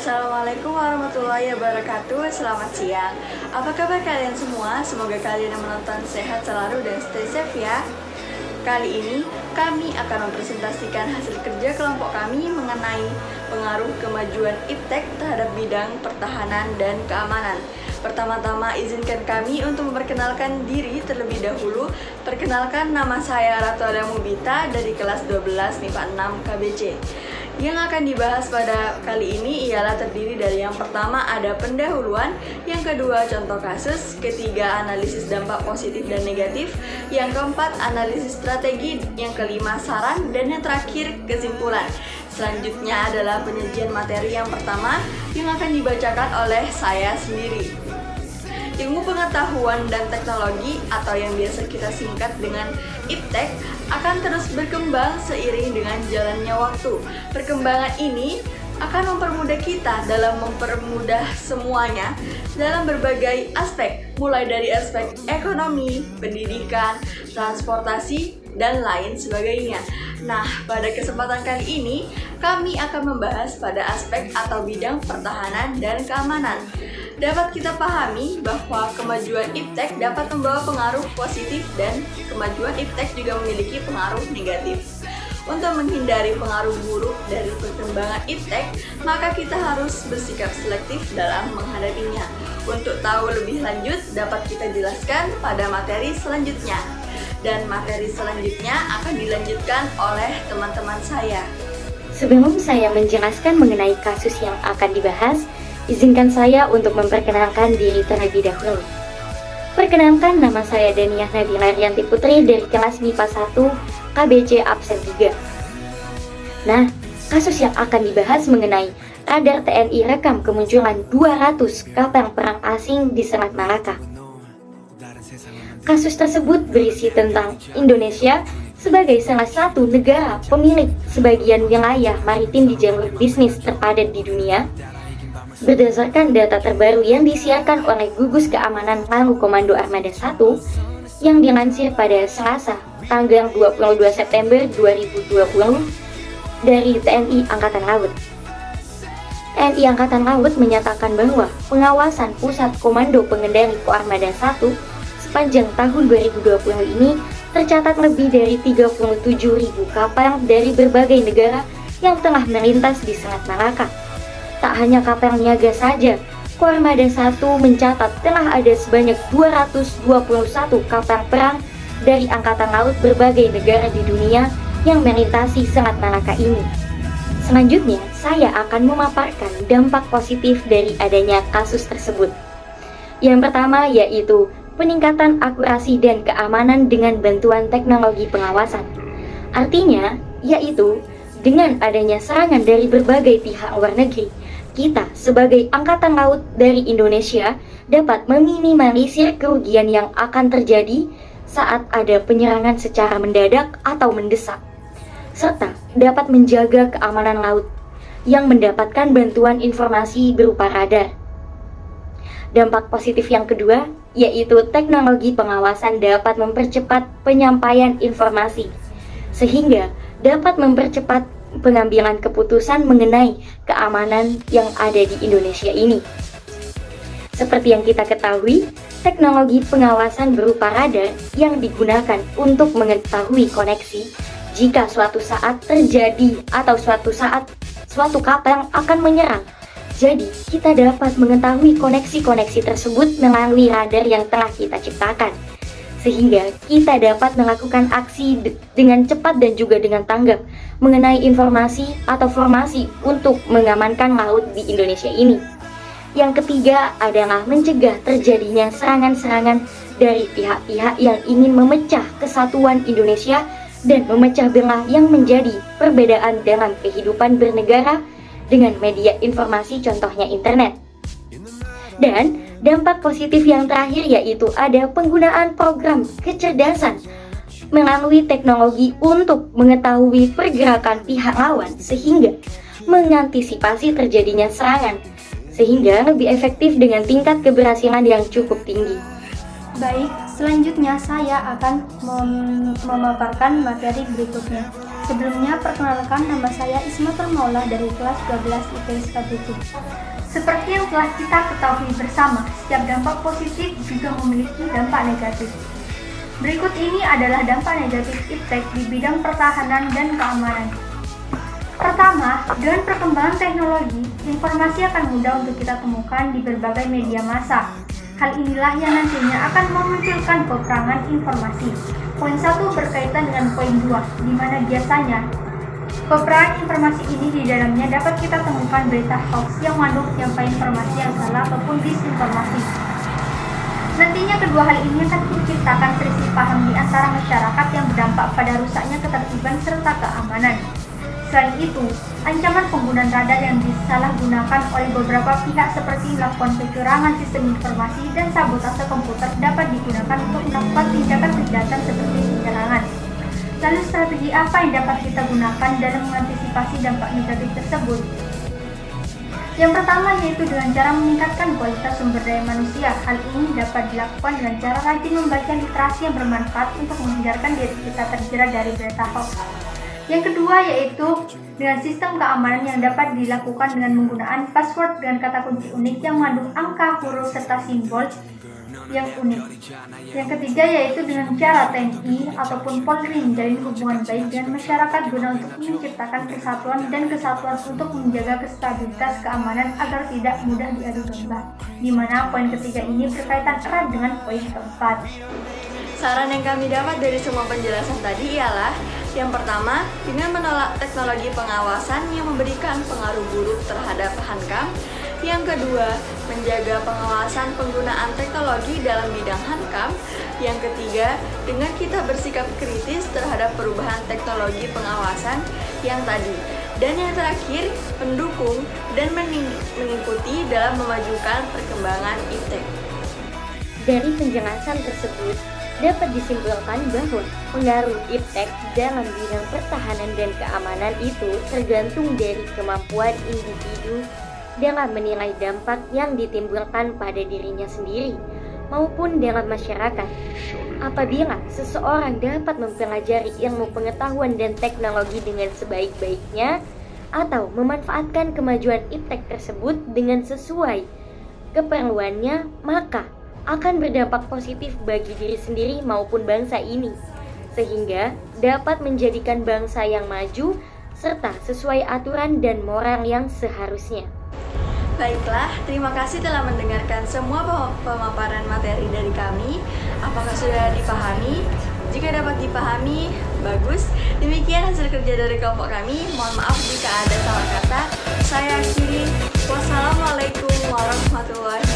Assalamualaikum warahmatullahi wabarakatuh. Selamat siang. Apa kabar kalian semua? Semoga kalian yang menonton sehat selalu dan stay safe ya. Kali ini kami akan mempresentasikan hasil kerja kelompok kami mengenai pengaruh kemajuan iptek terhadap bidang pertahanan dan keamanan. Pertama-tama izinkan kami untuk memperkenalkan diri terlebih dahulu. Perkenalkan, nama saya Ratu Adamubita dari kelas 12 MIPA 6 KBC. Yang akan dibahas pada kali ini ialah terdiri dari yang pertama ada pendahuluan, yang kedua contoh kasus, ketiga analisis dampak positif dan negatif, yang keempat analisis strategi, yang kelima saran, dan yang terakhir kesimpulan. Selanjutnya adalah penyajian materi yang pertama yang akan dibacakan oleh saya sendiri. Ilmu pengetahuan dan teknologi atau yang biasa kita singkat dengan iptek akan terus berkembang seiring dengan jalannya waktu. Perkembangan ini akan mempermudah kita dalam mempermudah semuanya dalam berbagai aspek, mulai dari aspek ekonomi, pendidikan, transportasi, dan lain sebagainya. Nah, pada kesempatan kali ini kami akan membahas pada aspek atau bidang pertahanan dan keamanan. Dapat kita pahami bahwa kemajuan iptek dapat membawa pengaruh positif dan kemajuan iptek juga memiliki pengaruh negatif. Untuk menghindari pengaruh buruk dari perkembangan iptek, maka kita harus bersikap selektif dalam menghadapinya. Untuk tahu lebih lanjut, dapat kita jelaskan pada materi selanjutnya. Dan materi selanjutnya akan dilanjutkan oleh teman-teman saya. Sebelum saya menjelaskan mengenai kasus yang akan dibahas, izinkan saya untuk memperkenalkan diri terlebih dahulu. Perkenalkan, nama saya Daniah Nabila Rianti Putri dari kelas MIPA 1 KBC absen 3. Nah, kasus yang akan dibahas mengenai radar TNI rekam kemunculan 200 kapal perang asing di Selat Malaka. Kasus tersebut berisi tentang Indonesia sebagai salah satu negara pemilik sebagian wilayah maritim di jalur bisnis terpadat di dunia. Berdasarkan data terbaru yang disiarkan oleh Gugus Keamanan Lalu Komando Armada 1 yang dilansir pada Selasa, tanggal 22 September 2020 dari TNI Angkatan Laut. TNI Angkatan Laut menyatakan bahwa pengawasan Pusat Komando Pengendali Koarmada 1 sepanjang tahun 2020 ini tercatat lebih dari 37.000 kapal dari berbagai negara yang telah melintas di Selat Malaka. Tak hanya kapal niaga saja, Koarmada 1 mencatat telah ada sebanyak 221 kapal perang dari Angkatan Laut berbagai negara di dunia yang melintasi Selat Malaka ini. Selanjutnya, saya akan memaparkan dampak positif dari adanya kasus tersebut. Yang pertama yaitu peningkatan akurasi dan keamanan dengan bantuan teknologi pengawasan. Artinya, yaitu dengan adanya serangan dari berbagai pihak luar negeri, kita sebagai Angkatan Laut dari Indonesia dapat meminimalisir kerugian yang akan terjadi saat ada penyerangan secara mendadak atau mendesak, serta dapat menjaga keamanan laut yang mendapatkan bantuan informasi berupa radar. Dampak positif yang kedua yaitu teknologi pengawasan dapat mempercepat penyampaian informasi, sehingga dapat mempercepat pengambilan keputusan mengenai keamanan yang ada di Indonesia ini. Seperti yang kita ketahui, teknologi pengawasan berupa radar yang digunakan untuk mengetahui koneksi jika suatu saat terjadi atau suatu kapal akan menyerang. Jadi, kita dapat mengetahui koneksi-koneksi tersebut melalui radar yang telah kita ciptakan, sehingga kita dapat melakukan aksi dengan cepat dan juga dengan tanggap mengenai informasi atau formasi untuk mengamankan laut di Indonesia ini. Yang ketiga adalah mencegah terjadinya serangan-serangan dari pihak-pihak yang ingin memecah kesatuan Indonesia dan memecah belah yang menjadi perbedaan dalam kehidupan bernegara dengan media informasi, contohnya internet. Dan dampak positif yang terakhir yaitu ada penggunaan program kecerdasan melalui teknologi untuk mengetahui pergerakan pihak lawan sehingga mengantisipasi terjadinya serangan, sehingga lebih efektif dengan tingkat keberhasilan yang cukup tinggi. Baik, selanjutnya saya akan memaparkan materi berikutnya. Sebelumnya, perkenalkan nama saya Ismatul Maula dari kelas 12 IPS 1. Seperti yang telah kita ketahui bersama, setiap dampak positif juga memiliki dampak negatif. Berikut ini adalah dampak negatif iptek di bidang pertahanan dan keamanan. Pertama, dengan perkembangan teknologi, informasi akan mudah untuk kita temukan di berbagai media massa. Hal inilah yang nantinya akan memunculkan peperangan informasi. Poin 1 berkaitan dengan poin 2, di mana biasanya peperangan informasi ini di dalamnya dapat kita temukan berita hoax yang mengandung menyampaikan informasi yang salah ataupun disinformasi. Nantinya kedua hal ini akan menciptakan selisih paham di antara masyarakat yang berdampak pada rusaknya ketertiban serta keamanan. Selain itu, ancaman penggunaan radar yang disalahgunakan oleh beberapa pihak seperti melakukan kecurangan sistem informasi dan sabotase komputer dapat digunakan untuk melakukan tindakan kejahatan seperti penyerangan. Lalu strategi apa yang dapat kita gunakan dalam mengantisipasi dampak negatif tersebut? Yang pertama yaitu dengan cara meningkatkan kualitas sumber daya manusia. Hal ini dapat dilakukan dengan cara rajin membaca literasi yang bermanfaat untuk menghindarkan diri kita terjerat dari berita hoax. Yang kedua yaitu dengan sistem keamanan yang dapat dilakukan dengan menggunakan password dengan kata kunci unik yang mengandung angka, huruf, serta simbol yang unik. Yang ketiga yaitu dengan cara TNI ataupun Polri menjalin hubungan baik dengan masyarakat guna untuk menciptakan persatuan dan kesatuan untuk menjaga stabilitas keamanan agar tidak mudah diadu domba. Di mana poin ketiga ini berkaitan erat dengan poin keempat. Saran yang kami dapat dari semua penjelasan tadi ialah yang pertama, dengan menolak teknologi pengawasan yang memberikan pengaruh buruk terhadap hankam. Yang kedua, menjaga pengawasan penggunaan teknologi dalam bidang hankam. Yang ketiga, dengan kita bersikap kritis terhadap perubahan teknologi pengawasan yang tadi. Dan yang terakhir, mendukung dan mengikuti dalam memajukan perkembangan iptek. Dari penjelasan tersebut, dapat disimpulkan bahwa pengaruh iptek dalam bidang pertahanan dan keamanan itu tergantung dari kemampuan individu dalam menilai dampak yang ditimbulkan pada dirinya sendiri maupun dalam masyarakat. Apabila seseorang dapat mempelajari ilmu pengetahuan dan teknologi dengan sebaik-baiknya atau memanfaatkan kemajuan iptek tersebut dengan sesuai keperluannya, maka akan berdampak positif bagi diri sendiri maupun bangsa ini, sehingga dapat menjadikan bangsa yang maju serta sesuai aturan dan moral yang seharusnya. Baiklah, terima kasih telah mendengarkan semua pemaparan materi dari kami. Apakah sudah dipahami? Jika dapat dipahami, bagus. Demikian hasil kerja dari kelompok kami. Mohon maaf jika ada salah kata. Saya akhiri. Wassalamualaikum warahmatullahi